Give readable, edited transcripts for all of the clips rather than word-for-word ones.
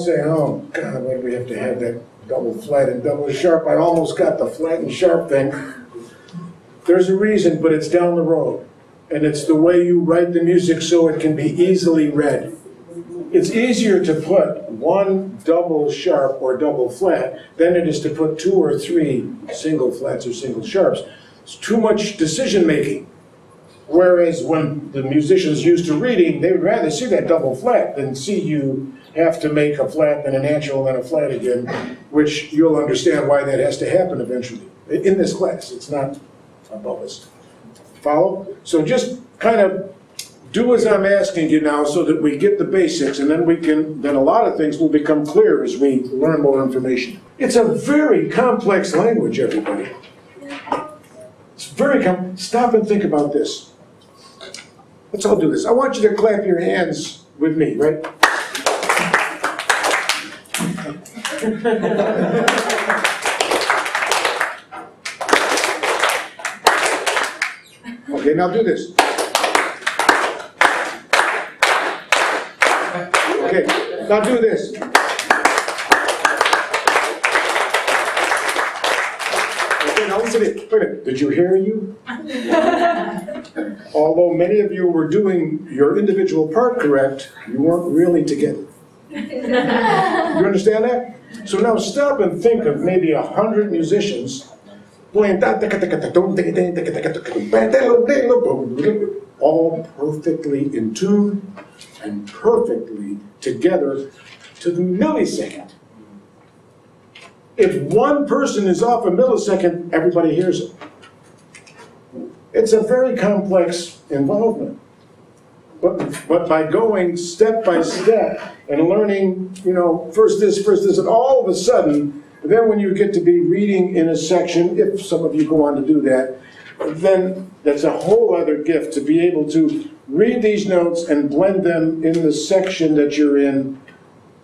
say, oh, God, why do we have to have that double flat and double sharp? I almost got the flat and sharp thing. There's a reason, but it's down the road. And it's the way you write the music so it can be easily read. It's easier to put one double sharp or double flat than it is to put 2 or 3 single flats or single sharps. It's too much decision making. Whereas when the musician's used to reading, they would rather see that double flat than see you have to make a flat, then a natural, then a flat again, which you'll understand why that has to happen eventually. In this class, it's not above us. Follow? So just kind of do as I'm asking you now so that we get the basics, and then then a lot of things will become clear as we learn more information. It's a very complex language, everybody. It's very stop and think about this. Let's all do this. I want you to clap your hands with me, right? Okay, now do this. Okay, now do this. Okay, now listen to it. Wait a minute. Did you hear you? Although many of you were doing your individual part correct, you weren't really together. You understand that? So now stop and think of maybe 100 musicians playing all perfectly in tune and perfectly together to the millisecond. If one person is off a millisecond, everybody hears it. It's a very complex involvement. But by going step by step and learning, first this, and all of a sudden, then when you get to be reading in a section, if some of you go on to do that, then that's a whole other gift to be able to read these notes and blend them in the section that you're in,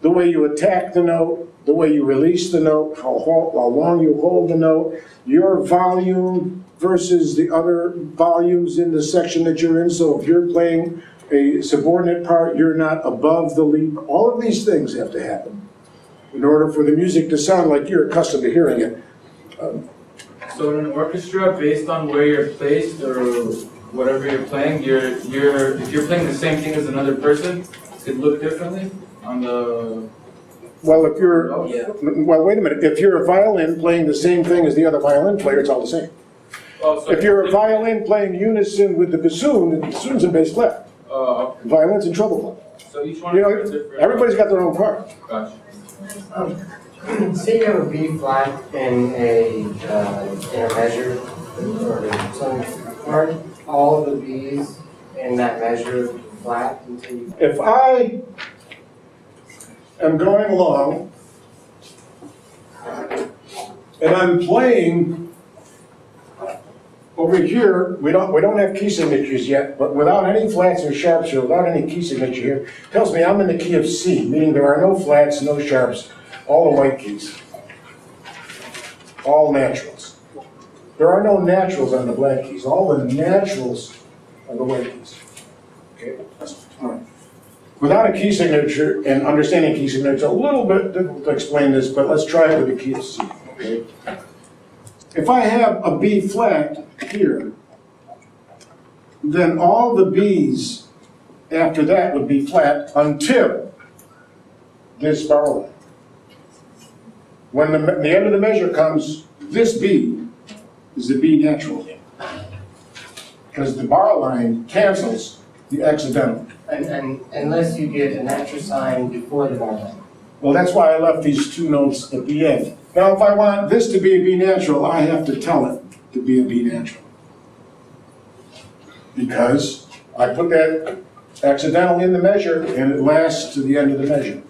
the way you attack the note, the way you release the note, how long you hold the note, your volume versus the other volumes in the section that you're in. So if you're playing a subordinate part, you're not above the lead. All of these things have to happen in order for the music to sound like you're accustomed to hearing it. So in an orchestra, based on where you're placed or whatever you're playing, if you're playing the same thing as another person, it could look differently on the... Well, well, wait a minute. If you're a violin playing the same thing as the other violin player, it's all the same. Oh, so if you're a violin playing unison with the bassoon's in bass clef. Okay. Violin's in treble clef. So each one is different. Everybody's got their own part. Gotcha. Say you have a B flat in a measure or some part, all of the B's in that measure flat until you. If I am going along and I'm playing over here, we don't have key signatures yet, but without any flats or sharps or without any key signature here, tells me I'm in the key of C, meaning there are no flats, no sharps, all the white keys, all naturals. There are no naturals on the black keys. All the naturals are the white keys. Okay, that's fine. Without a key signature and understanding key signature, it's a little bit difficult to explain this, but let's try it with the key of C. Okay. If I have a B flat here, then all the B's after that would be flat until this bar line. When the end of the measure comes, this B is the B natural. Because the bar line cancels the accidental. And unless you get a natural sign before the bar line. Well, that's why I left these two notes at the end. Now, if I want this to be a B natural, I have to tell it to be a B natural. Because I put that accidental in the measure, and it lasts to the end of the measure.